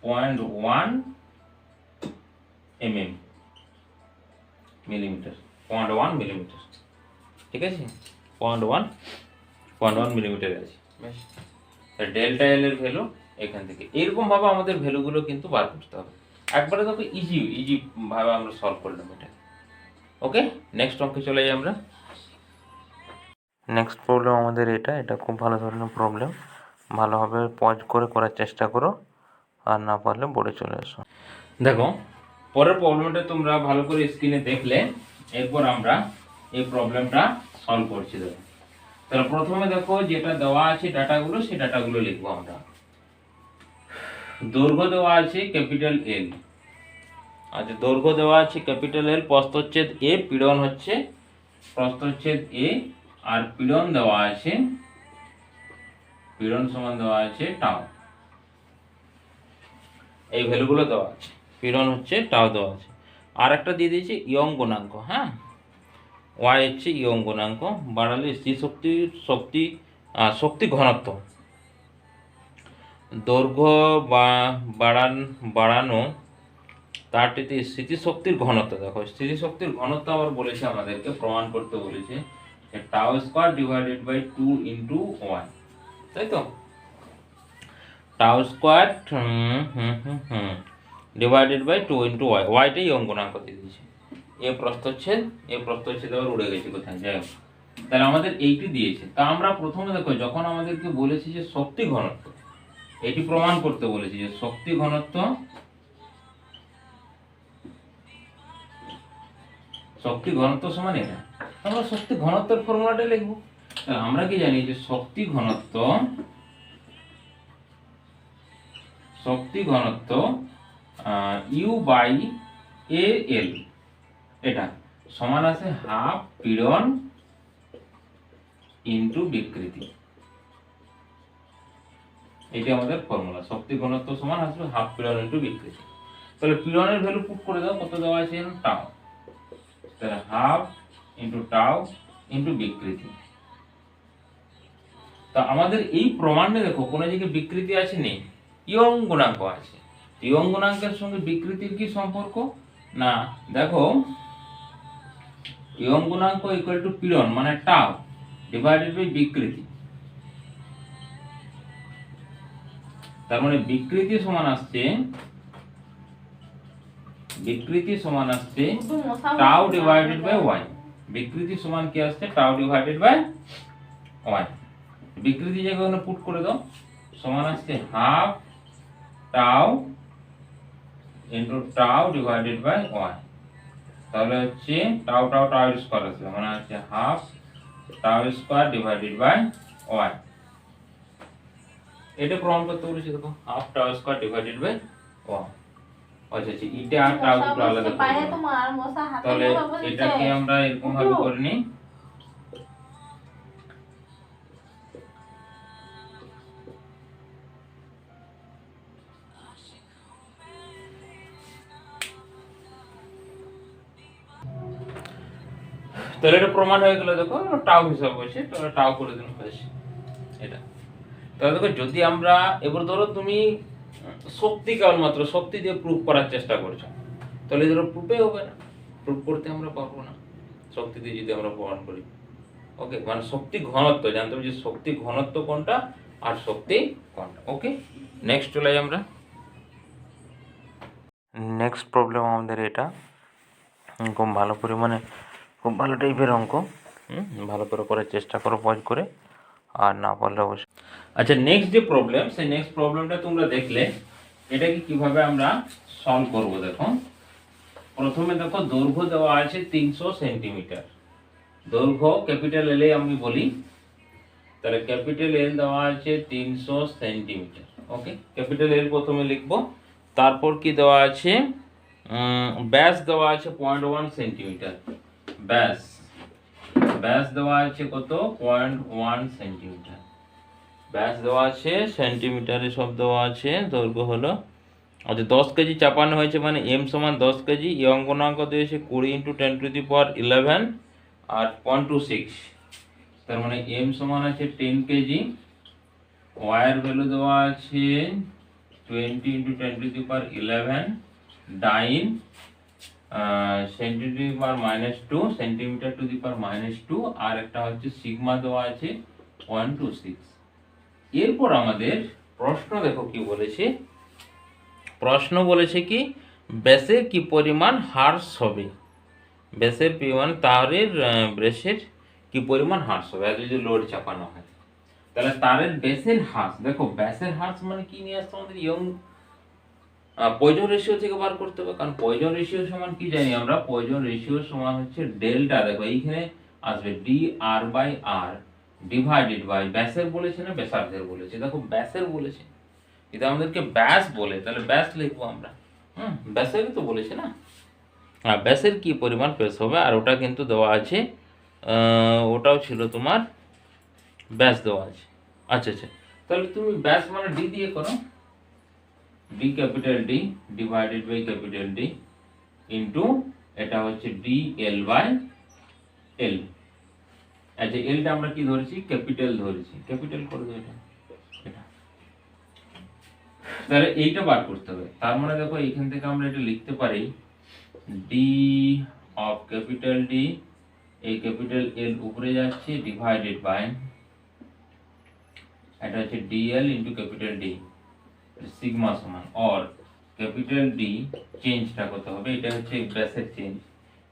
0.1 mm মিলিমিটার, 0.1 মিলিমিটার, ঠিক আছে, 0.1 মিলিমিটার আছে। ডেল্টা এল এর ভ্যালু এখান থেকে এরকম ভাবে আমাদের ভ্যালুগুলো কিন্তু বার করতে হবে। একবারে দেখো ইজি ভাবে আমরা সলভ করলাম এটা। ওকে, নেক্সট অঙ্কে চলে যাই আমরা। নেক্সট প্রবলেম আমাদের এটা খুব ভালো ধরনের প্রবলেম, ভালোভাবে পজ করে করার চেষ্টা করো, আর না পারলে বোর্ডে চলে এসো। দেখো পরের প্রবলেমটা তোমরা ভালো করে স্ক্রিনে দেখলে, এরপর আমরা এই প্রবলেমটা সলভ করছি। দেখো তাহলে প্রথমে দেখো যেটা দেওয়া আছে ডাটাগুলো, সেই ডাটাগুলো লিখবো আমরা। দৈর্ঘ্য দেওয়া আছে ক্যাপিটাল এল। আচ্ছা দৈর্ঘ্য দেওয়া আছে ক্যাপিটাল এল, প্রস্থচ্ছেদ এ, পীড়ন হচ্ছে প্রস্থচ্ছেদ এ, আর পীড়ন দেওয়া আছে, পীড়ন সমান দেওয়া আছে টাও। এই ভ্যালুগুলো দেওয়া আছে, পীড়ন হচ্ছে টাও দেওয়া আছে, আর একটা দিয়ে দিয়েছি ইয়ং গুণাঙ্ক। হ্যাঁ, ওয়াই হচ্ছে ইয়ং গুণাঙ্ক, বাড়ালে শক্তি ঘনত্ব। দৈর্ঘ্য বাড়ানো তারটিতে স্থিতিশক্তির ঘনত্ব। দেখো স্থিতিশক্তির ঘনত্ব আবার বলেছে আমাদেরকে প্রমাণ করতে বলেছে, টাও স্কয়ার ডিভাইডেড বাই 2 ইন্টু 1, তাই তো, টাও square divided by 2 into Y, ওয়াইটাই ইয়ং গুণাঙ্ক দিয়ে দিয়েছে। এ প্রস্থচ্ছেদ আবার উড়ে গেছে কোথায়, যাই হোক। তাহলে আমাদের এইটি দিয়েছে। তা আমরা প্রথমে দেখো যখন আমাদেরকে বলেছে যে শক্তি ঘনত্ব, এটি প্রমাণ করতে বলেছে যে শক্তি ঘনত্ব সমান এটা, আমরা শক্তি ঘনত্বের ফর্মুলাটা লিখবো। তাহলে আমরা কি জানি যে শক্তি ঘনত্ব ইউ বাই এ এল, এটা সমান আছে হাফ পীড়ন ইনটু বিকৃতি। এটা আমাদের ফর্মুলা, শক্তি ঘনত্ব সমান আসবে হাফ পীড়ন ইনটু বিকৃতি। তাহলে পীড়নের ভ্যালু পুট করে দাও, কত দেওয়া আছে টাউ, তাহলে হাফ ইনটু টাউ ইনটু বিকৃতি। তা আমাদের এই প্রমাণে দেখো কোন জায়গায় বিকৃতি আছে নেই, ইয়ং গুণাঙ্ক আছে। ইয়ং গুণাঙ্কের সঙ্গে বিকৃতির কি সম্পর্ক না, দেখো ইয়ং গুণাঙ্ক ইকুয়াল টু পীড়ন মানে টাউ ডিভাইডেড বাই বিকৃতি। তার মানে বিকৃতি সমান আসছে টাউ ডিভাইডেড বাই ওয়াই। বিকৃতি সমান কি আসছে টাউ ডিভাইডেড বাই ওয়াই। বিকৃতি জায়গায় ওখানে পুট করে দাও, সমান আসছে half tau into tau divided by Y. তাহলে হচ্ছে টাউ টাউ টাউ স্কয়ার আসবে, মানে হচ্ছে half tau square divided by Y. এটা প্রমাণ করতে বলেছি, দেখো half tau square divided by Y. আচ্ছা আচ্ছা, এটা আর টাউ দুটো আলাদা করে দিলাম। তাহলে এটাকে আমরা এরকম ভাবে করে নিই, তাহলে এটা প্রমাণ হয়ে গেল। দেখো টাউ হিসাব হয়েছে, তাহলে টাউ করে দিন হয়েছে এটা। তাহলে দেখো যদি আমরা এবার ধরো তুমি শক্তি কেবলমাত্র শক্তি দিয়ে প্রুফ করার চেষ্টা করছো, তাহলে ধরো প্রুফে হবে না, প্রুফ করতে আমরা পারবো না শক্তি দিয়ে যদি আমরা প্রমাণ করি। ওকে, মানে শক্তি ঘনত্ব জানতে হবে যে শক্তি ঘনত্ব কোনটা আর শক্তি কোনটা। ওকে, নেক্সট চলে যাই আমরা। নেক্সট প্রবলেম আমাদের এটা খুব ভালো পরিমাণে, খুব ভালো টাইপের অঙ্ক, ভালো করে করার চেষ্টা করো পজ করে, আর না পারলে অবশ্যই। আচ্ছা, নেক্সট যে প্রবলেম, সেই নেক্সট প্রবলেমটা তোমরা দেখলে এটাকে কিভাবে আমরা সলভ করব। দেখো প্রথমে দেখো দৈর্ঘ্য দেওয়া আছে 300 সেন্টিমিটার, দৈর্ঘ্য ক্যাপিটাল এল এ আমি বলি, তাহলে ক্যাপিটাল এল দেওয়া আছে 300 সেন্টিমিটার। ওকে, ক্যাপিটাল এল প্রথমে লিখবো, তারপর কি দেওয়া আছে ব্যাস দেওয়া আছে 0.1 সেন্টিমিটার, ব্যাস দেওয়া আছে কত 0.1 সেন্টিমিটার, ব্যাস দেওয়া আছে সেন্টিমিটারে সব দেওয়া আছে। দৈর্ঘ্য হলো আচ্ছা 10 কেজি চাপানো হয়েছে, মানে এম সমান 10 কেজি। এই অঙ্কনাঙ্ক দিয়েছে 20 × 10⁻11 আর 0.26, তার মানে এম সমান আছে 10 কেজি, ওয়ার ভ্যালু দেওয়া আছে 20 × 10⁻11, dyne centimetre centimetre to the power -2, আর একটা হচ্ছে সিগমা দেওয়া আছে 0.26। এরপর আমাদের প্রশ্ন দেখো কি বলেছে, প্রশ্ন বলেছে কি ব্যাসে কি পরিমাণ হ্রাস হবে, ব্যাসের পরিমাণ তারের ব্যাসের কি পরিমাণ হ্রাস হবে আর যদি লোড চাপানো হয়। তাহলে তারের ব্যাসের হ্রাস, দেখো ব্যাসের হ্রাস মানে কি নিয়ে আসতে আমাদের ইয়ং পয়জন রেশিও থেকে বার করতে হবে, কারণ পয়জন রেশিও সমান কি জানি আমরা, পয়জন রেশিও সমান হচ্ছে ডেল্টা। দেখো এইখানে আসবে D R by R divided by ব্যাসের বলেছে না ব্যাসার্ধের বলেছে, দেখো ব্যাসের বলেছে, এটা আমাদেরকে ব্যাস বলে, তাহলে ব্যাস লিখবো আমরা। ব্যাসেরই তো বলেছে না, হ্যাঁ ব্যাসের কি পরিমাণ ব্যাস হবে, আর ওটা কিন্তু দেওয়া আছে, ওটাও ছিল তোমার ব্যাস দেওয়া আছে। আচ্ছা আচ্ছা, তাহলে তুমি ব্যাস মানে ডি দিয়ে করো, D capital D divided by capital D into এটা হচ্ছে ডি এল বাই এল। আচ্ছা, এলটা আমরা কি ধরেছি ক্যাপিটাল ধরেছি, ক্যাপিটাল করে দেবো এটা। তাহলে এইটা বার করতে হবে, তার মানে দেখো এইখান থেকে আমরা এটা লিখতে পারি ডি অফ ক্যাপিটাল ডি, এই ক্যাপিটাল এল উপরে যাচ্ছে ডিভাইডেড বাই এটা হচ্ছে DL into capital D sigma সমান, और ক্যাপিটাল ডি চেঞ্জটা কত হবে, এটা হচ্ছে ব্যাসের change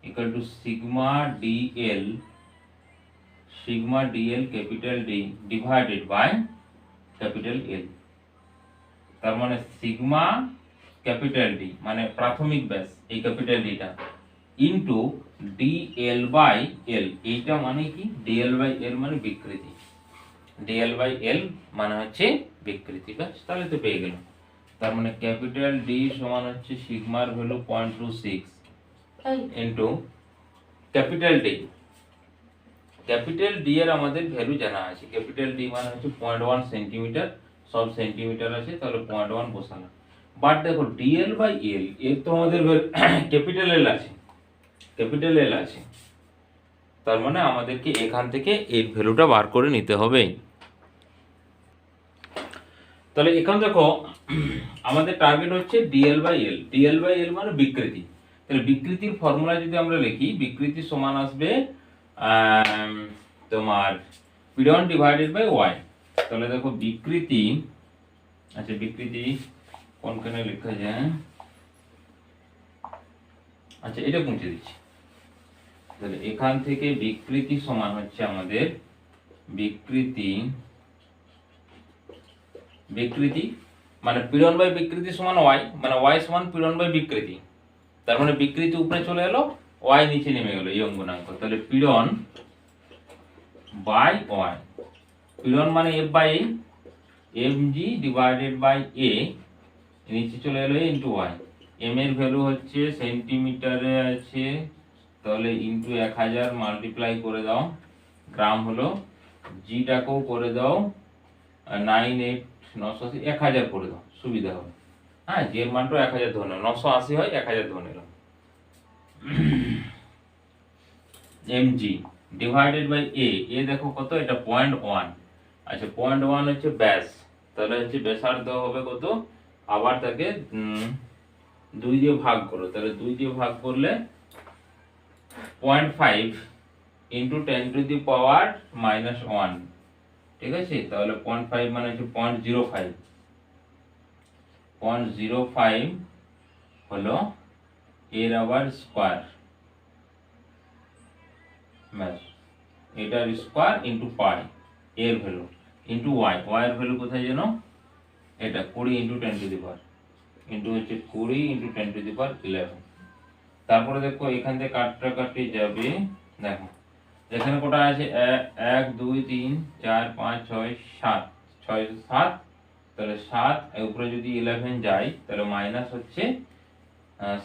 equal to sigma DL sigma DL capital D divided by capital L. তার মানে সিগমা ক্যাপিটাল ডি মানে প্রাথমিক ব্যাস এই ক্যাপিটাল ডিটা ইনটু ডিএল বাই এল। এইটা মানে কি ডিএল বাই এল মানে বিকৃতি, ডিএল বাই এল মানে হচ্ছে বিকৃতি। ব্যাস তাহলে তো পেয়ে গেল। তার মানে ক্যাপিটাল ডি সমান হচ্ছে সিগমার value 0.26 into capital D. Capital D এর আমাদের ভ্যালু জানা আছে, ক্যাপিটাল ডি মানে হচ্ছে 0.1 সেন্টিমিটার, সব সেন্টিমিটার আছে তাহলে 0.1 বসালাম। বাট দেখো ডিএল বাই এল এর তো আমাদের ক্যাপিটাল এল আছে, ক্যাপিটাল এল আছে, তার মানে আমাদেরকে এখান থেকে এর ভ্যালুটা বার করে নিতে হবে। তাহলে এখন দেখো আমাদের টার্গেট হচ্ছে DL by L. DL by L মানে বিকৃতি। তাহলে বিকৃতির ফর্মুলা যদি আমরা লিখি, বিকৃতি সমান আসবে তোমার পীড়ন ডিভাইডেড বাই ওয়াই। তাহলে দেখো বিকৃতি, আচ্ছা বিকৃতি কোনখানে লেখা যায়, আচ্ছা এটা মুছে দিচ্ছি। তাহলে এখান থেকে বিকৃতি সমান হচ্ছে আমাদের বিকৃতি, বিকৃতি মানে পীড়ন বাই বিকৃতি সমান ওয়াই, মানে ওয়াই সমান পীড়ন বাই বিকৃতি। তার মানে বিকৃতি উপরে চলে এলো, ওয়াই নিচে নেমে গেল এই অঙ্গনাঙ্ক। তাহলে পীড়ন বাই ওয়াই, পীড়ন মানে F by M G divided by A, নিচে চলে এলো ইন্টু ওয়াই। এম এর ভ্যালু হচ্ছে সেন্টিমিটারে আছে, তাহলে ইন্টু 1000 মাল্টিপ্লাই করে দাও, গ্রাম হলো, জিটাকেও করে দাও 98980 1000 করে দাও, সুবিধা হবে। হ্যাঁ জি এর মানটা 1000 ধরে নাও, 980 হয় 1000 ধরে নিলাম। এমজি ডিভাইডেড বাই এ, এ দেখো কত, এটা 0.1। আচ্ছা 0.1 হচ্ছে ব্যাস, তাহলে হচ্ছে ব্যাসার্ধ হবে কত, আবার তাকে 2 দিয়ে ভাগ করো, তাহলে 2 দিয়ে ভাগ করলে 0.5 ইন্টু 10 টু দি পাওয়ার -1, ঠিক আছে। তাহলে 0.5 মানে হচ্ছে 0.05, 0.05 হলো এর আবার স্কয়ার, ব্যাস এটার স্কয়ার ইন্টু পাই এর ভ্যালু ইন্টু ওয়াই, ওয়াই এর ভ্যালু কোথায় যেন, এটা 20 into 10 to the power, into হচ্ছে 20 ইন্টু 10 টু দি পাওয়ার 11। তারপরে দেখো এখান থেকে কাটাকাটি যাবে, দেখো এখানে কটা আছে 1 2 3 4 5 6 7, 6 7, তাহলে 7 এর উপরে যদি 11 যায় তাহলে মাইনাস হচ্ছে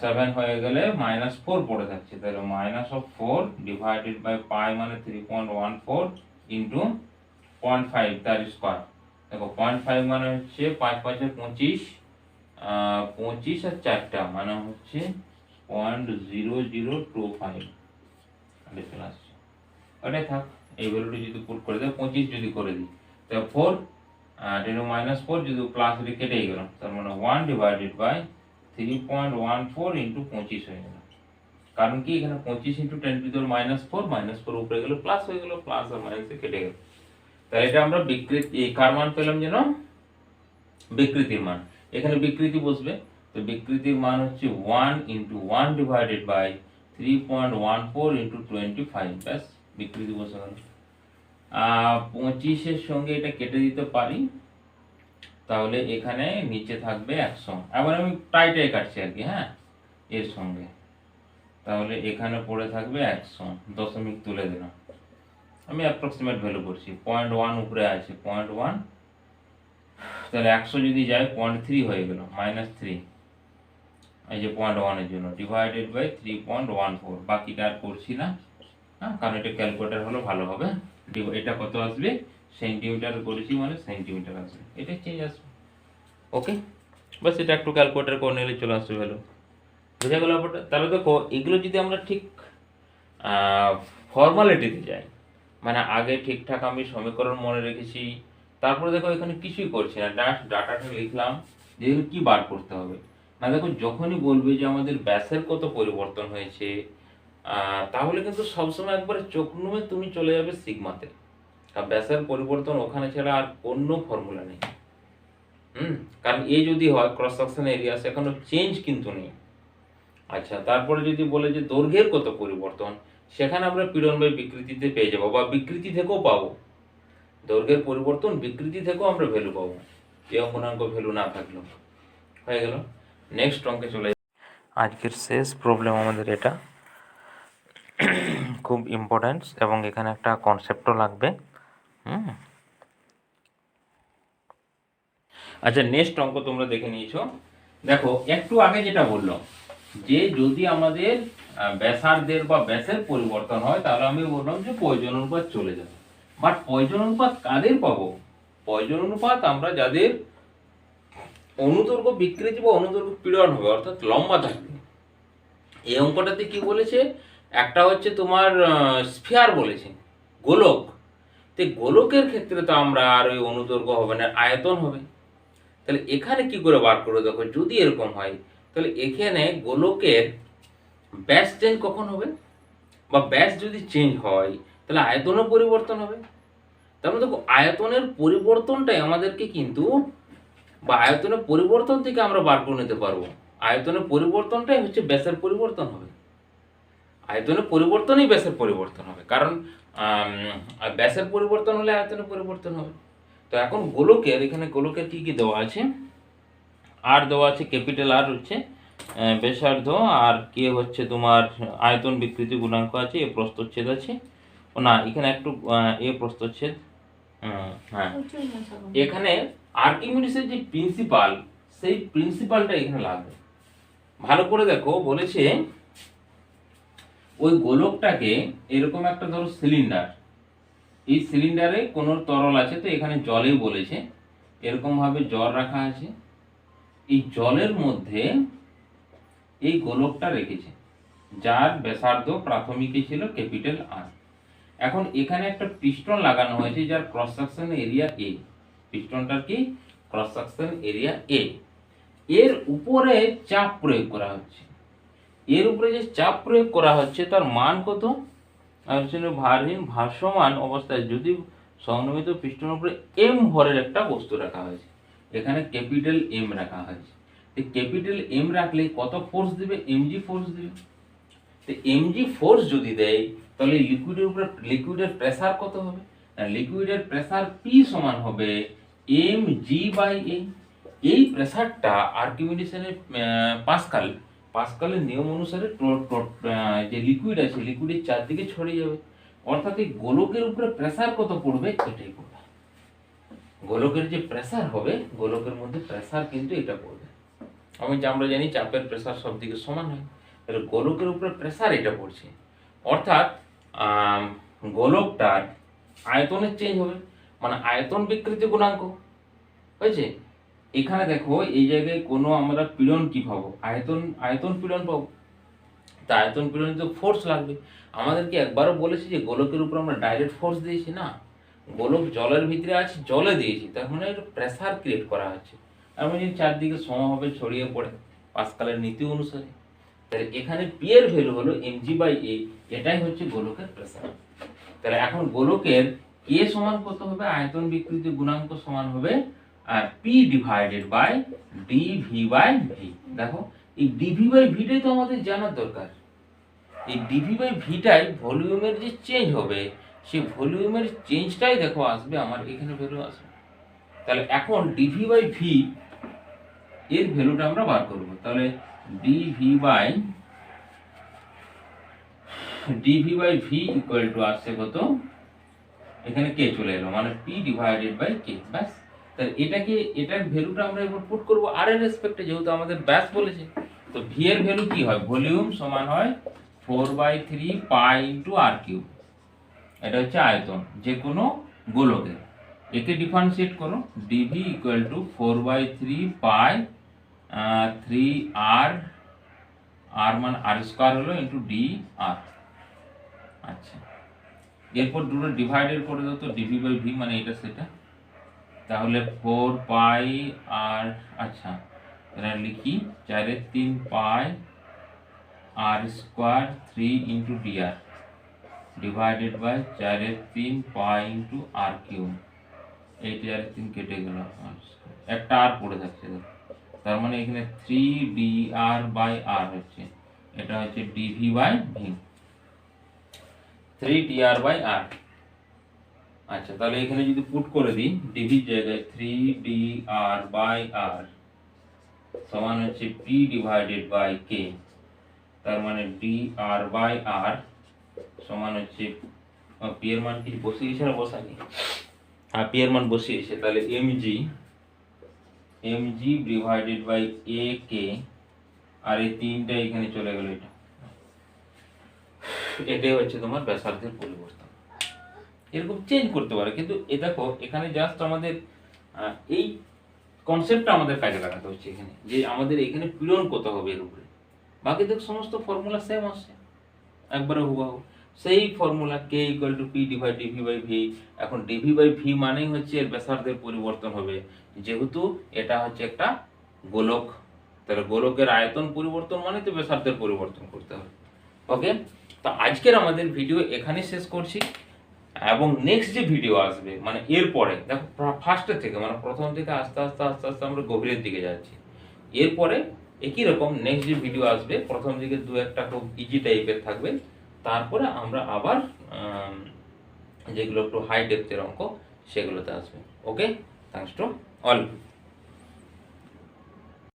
7 হয়ে গেলে -4 পড়ে থাকছে, তাহলে -4 ডিভাইডেড বাই পাই মানে 3.14 ইন্টু 0.5 তার স্কয়ার। দেখো 0.5 মানে হচ্ছে 5 5 25, 25 আর 4টা মানে হচ্ছে 0.0025, এটা চলে আসছে, ওটাই থাক। এই ভ্যালুটি যদি পুট করে দেয় 25 যদি করে দিই, তাহলে 4 -4 যদি প্লাস দিয়ে কেটেই গেল, তার মানে 1 ডিভাইডেড বাই 3.14 ইন্টু 25 হয়ে গেল। কারণ কি এখানে 25 ইন্টু 10 টু দি পাওয়ার -4 উপরে গেল প্লাস হয়ে গেল, প্লাস আর মাইনাসে কেটে গেল। তাহলে এটা আমরা বিকৃতি কার মান পেলাম যেন, বিকৃতির মান। এখানে বিকৃতি বসবে, তো বিকৃতির মান হচ্ছে 1 ইন্টু 1 ডিভাইডেড বাই 3.14 ইন্টু 25, ব্যাস বিকৃতি বসে গেল। 25 এর সঙ্গে এটা কেটে দিতে পারি, তাহলে এখানে নিচে থাকবে 100। আবার আমি টাইটাই কাটছি আর কি, হ্যাঁ এর সঙ্গে, তাহলে এখানে পড়ে থাকবে 100, দশমিক তুলে দিলাম। আমি অ্যাপ্রক্সিমেট ভ্যালু করছি, 0.1 উপরে আছে 0.1, তাহলে 100 যদি যায় 0.3 হয়ে গেল, -3 এই যে 0.1 এর জন্য ডিভাইডেড বাই 3.14, বাকিটা আর করছি না, হ্যাঁ কারণ এটা ক্যালকুলেটর হলো ভালো হবে। এটা কত আসবে, সেন্টিমিটার করেছি মানে সেন্টিমিটার আসবে, এটা চেঞ্জ আসবে। ওকে, বাস এটা একটু ক্যালকুলেটর করে নিলে চলে আসবে ভ্যালু, বুঝা গেল ব্যাপারটা। তাহলে দেখো এগুলো যদি আমরা ঠিক ফর্মালিটিতে যাই, মানে আগে ঠিকঠাক আমি সমীকরণ মনে রেখেছি, তারপরে দেখো এখানে কিছুই করছি না, জাস্ট ডাটাটা লিখলাম যে এগুলো কি বার করতে হবে। না দেখো যখনই বলবে যে আমাদের ব্যাসের কত পরিবর্তন হয়েছে, তাহলে কিন্তু সবসময় একবারে চোখ নুমে তুমি চলে যাবে সিগমাতে, আর ব্যাসের পরিবর্তন ওখানে ছাড়া আর কোনো ফর্মুলা নেই। কারণ এ যদি হয় ক্রস সেকশন এরিয়া, সেখানে চেঞ্জ কিন্তু নেই। আচ্ছা তারপরে যদি বলে যে দৈর্ঘ্যের কত পরিবর্তন, সেখানে আমরা পীড়ন বাই বিকৃতিতে পেয়ে যাবো, বা বিকৃতি থেকেও পাবো। দৈর্ঘ্যের পরিবর্তন বিকৃতি থেকেও আমরা ভ্যালু পাবো, এই অঙ্কনাঙ্ক ভ্যালু না থাকলেও। হয়ে গেল। নেক্সট অঙ্কে চলে যাই। আজকের শেষ প্রবলেম আমাদের এটা, খুব ইম্পর্ট্যান্স, এবং এখানে একটা কনসেপ্টও লাগবে। আচ্ছা, নেক্সট অঙ্ক তোমরা দেখে নিয়েছো। দেখো, একটু আগে যেটা বললো যে যদি আমাদের ব্যাসার্ধের বা ব্যাসের পরিবর্তন হয়, তাহলে আমি বললাম যে প্রয়োজন অনুপাত চলে যাবে। বাট প্রয়োজন অনুপাত কাদের পাবো? প্রয়োজন অনুপাত আমরা যাদের অনুদৈর্ঘ্য বিকৃতি বা অনুদৈর্ঘ্য পীড়ন হবে, অর্থাৎ লম্বা থাকবে। এই অঙ্কটাতে কি বলেছে, একটা হচ্ছে তোমার স্ফিয়ার বলেছে, গোলক। তো গোলকের ক্ষেত্রে তো আমরা আর ওই অনুদৈর্ঘ্য হবে না, আয়তন হবে। তাহলে এখানে কি করে বার করে দেখো, যদি এরকম হয় তাহলে এখানে গোলকের ব্যাস চেঞ্জ কখন হবে, বা ব্যাস যদি চেঞ্জ হয় তাহলে আয়তনও পরিবর্তন হবে। তার মানে দেখো, আয়তনের পরিবর্তনটাই আমাদেরকে কিন্তু, বা আয়তনের পরিবর্তন থেকে আমরা বার করে নিতে পারবো, আয়তনের পরিবর্তনটাই হচ্ছে ব্যাসের পরিবর্তন হবে। আয়তনের পরিবর্তনই ব্যাসের পরিবর্তন হবে, কারণ ব্যাসের পরিবর্তন হলে আয়তনের পরিবর্তন হবে। তো এখন গোলকের, এখানে গোলকের কি কি দেওয়া আছে, আর দেওয়া আছে, ক্যাপিটাল আর হচ্ছে ব্যাসার্ধ, আর কে হচ্ছে তোমার আয়তন বিকৃতি গুণাঙ্ক আছে, এ প্রস্থচ্ছেদ আছে। ও না, এখানে একটু এ প্রস্থচ্ছেদ, হ্যাঁ, এখানে আর্কিমিডিসের যে প্রিন্সিপাল, সেই প্রিন্সিপালটা এখানে লাগবে। ভালো করে দেখো, বলেছে ওই গোলকটাকে এরকম একটা ধরো সিলিন্ডার, এই সিলিন্ডারে কোনো তরল আছে, তো এখানে জলেই বলেছে, এরকম ভাবে জল রাখা আছে। এই জলের মধ্যে এই গোলকটা রেখেছে, যার ব্যাসার্ধ প্রাথমিকে ছিল ক্যাপিটাল আর। এখন এখানে একটা পিস্টন লাগানো হয়েছে, যার ক্রস সেকশন এরিয়া এ। পিস্টনটার কি ক্রস সেকশন এরিয়া এ। এর উপরে চাপ প্রয়োগ করা হচ্ছে। এর উপরে যে চাপ প্রয়োগ করা হচ্ছে তার মান কত? আসলে ভারহীন ভাসমান অবস্থায় যদি সমন্বিত পিস্টনের উপরে এম ভরের একটা বস্তু রাখা হয়েছে, এখানে ক্যাপিটাল এম রাখা হয়েছে। ক্যাপিটাল এম রাখলে কত ফোর্স দিবে? এমজি ফোর্স দিবে। তো এমজি ফোর্স যদি দেয়, তাহলে লিকুইডের উপরে, লিকুইডের প্রেসার কত হবে? লিকুইডের প্রেসার পি সমান হবে এম জি বাই এ। এই প্রেসারটা আর্কিমিডিসের পাস্কালের নিয়ম অনুসারে যে লিকুইড আছে, লিকুইডের চারদিকে ছড়িয়ে যাবে। অর্থাৎ এই গোলকের উপরে প্রেসার কত পড়বে, এটাই পড়বে। গোলকের যে প্রেসার হবে, গোলকের মধ্যে প্রেসার কিন্তু এটা পড়বে। আমরা জানি চাপের প্রেসার সব দিকে সমান হয়, তাহলে গোলকের উপরে প্রেসার এটা পড়ছে। অর্থাৎ গোলকটার আয়তনের চেঞ্জ হবে, মানে আয়তন বিকৃতি গুণাঙ্ক হয়েছে। এখানে দেখো, এই জায়গায় কোনো আমরা পীড়ন কি পাবো? আয়তন পীড়ন পাবো। তা আয়তন পীড়নে তো ফোর্স লাগবে। আমাদেরকে একবারও বলেছি যে গোলকের উপর আমরা ডাইরেক্ট ফোর্স দিয়েছি না, গোলক জলের ভিতরে আছে, জলে দিয়েছি, তার মানে একটা প্রেসার ক্রিয়েট করা হচ্ছে। এমন যে চারদিকে সমভাবে ছড়িয়ে পড়ে পাস্কালের নীতি অনুসারে। তাহলে এখানে পি এর ভ্যালু হলো এমজি বাই এ, এটাই হচ্ছে গোলকের প্রেসার। তাহলে এখন গোলকের কে সমান কত হবে? আয়তন বিকৃতি গুণাঙ্ক সমান হবে আর P divided by DV by V. দেখো, এই ডিভি বাই ভিটাই তো আমাদের জানার দরকার। এই ডিভি বাই ভিটাই ভলিউমের যে চেঞ্জ হবে, সেই ভলিউমের চেঞ্জটাই দেখো আসবে আমার এখানে ভ্যালু আসবে। তাহলে এখন ডিভি বাই ভি এর ভ্যালুটা আমরা বার করব। তাহলে DV by V equal to আসছে কত? এখানে কে চলে এলো, মানে পি ডিভাইডেড বাই কে, ব্যাস। তাহলে এটার ভ্যালুটা আমরা এবার পুট করব আর এর রেসপেক্টে, যেহেতু আমাদের ব্যাস বলেছে। তো ভি এর ভ্যালু কি হয়? ভলিউম সমান হয় 4/3 পাই ইনটু আর কিউব। এটা হচ্ছে আয়তন যে কোনো গোলকের। একে ডিফারেন্সিয়েট করো, ডিভি ইকুয়াল টু 4/3 পাই 3 আর, আর মানে আর স্কয়ার হলো ইনটু ডি আর। আচ্ছা, এরপর দুটো ডিভাইডেড করে দাও তো, ডিভি বাই ভি মানে এটা সেটা। তাহলে 4 পাই আর, আচ্ছা এটা লিখি 4/3 pi R square 3 into D R divided by 4/3 pi into R cube. এই 4/3 কেটে গেল, একটা আর পড়ে থাকছে। তার মানে এখানে 3 ডি আর বাই আর হচ্ছে, এটা হচ্ছে ডিভি বাই ভি। 3dr/r। আচ্ছা, তাহলে এখানে যদি পুট করে দিই ডিভির জায়গায় 3dr/r সমান হচ্ছে p/k, তার মানে dr/r সমান হচ্ছে p এর মান কি বসিয়েছে না বসায়নি? হ্যাঁ, p এর মান বসিয়েছে, তাহলে mg/ak, আর এই তিনটা এখানে চলে গেল। এটাই হচ্ছে তোমার ব্যাসার্ধের পরিবর্তন। এরকম চেঞ্জ করতে পারে, কিন্তু এ দেখো এখানে জাস্ট আমাদের এই কনসেপ্টটা আমাদের কাজে লাগাতে হচ্ছে এখানে, যে আমাদের এখানে পীড়ন কত হবে এর উপরে। বাকি দেখ সমস্ত ফর্মুলা সেম আসছে একবারে হুবহু, সেই ফর্মুলা k = p/dv/v। এখন dv/v মানেই হচ্ছে এর ব্যাসার্ধের পরিবর্তন হবে, যেহেতু এটা হচ্ছে একটা গোলক, তাহলে গোলকের আয়তন পরিবর্তন মানে তো ব্যাসার্ধের পরিবর্তন করতে হবে। ওকে, তো আজকের আমাদের ভিডিও এখানে শেষ করছি, এবং নেক্সট যে ভিডিও আসবে মানে এরপরে দেখো ফার্স্টের থেকে মানে প্রথম থেকে আস্তে আস্তে আস্তে আস্তে আমরা গভীরের দিকে যাচ্ছি। এরপরে একই রকম নেক্সট যে ভিডিও আসবে প্রথম দিকে দু একটা খুব ইজি টাইপের থাকবে, তারপরে আমরা আবার যেগুলো একটু হাই ডেপথের অঙ্ক সেগুলোতে আসবে। ওকে, থ্যাঙ্কস টু অল।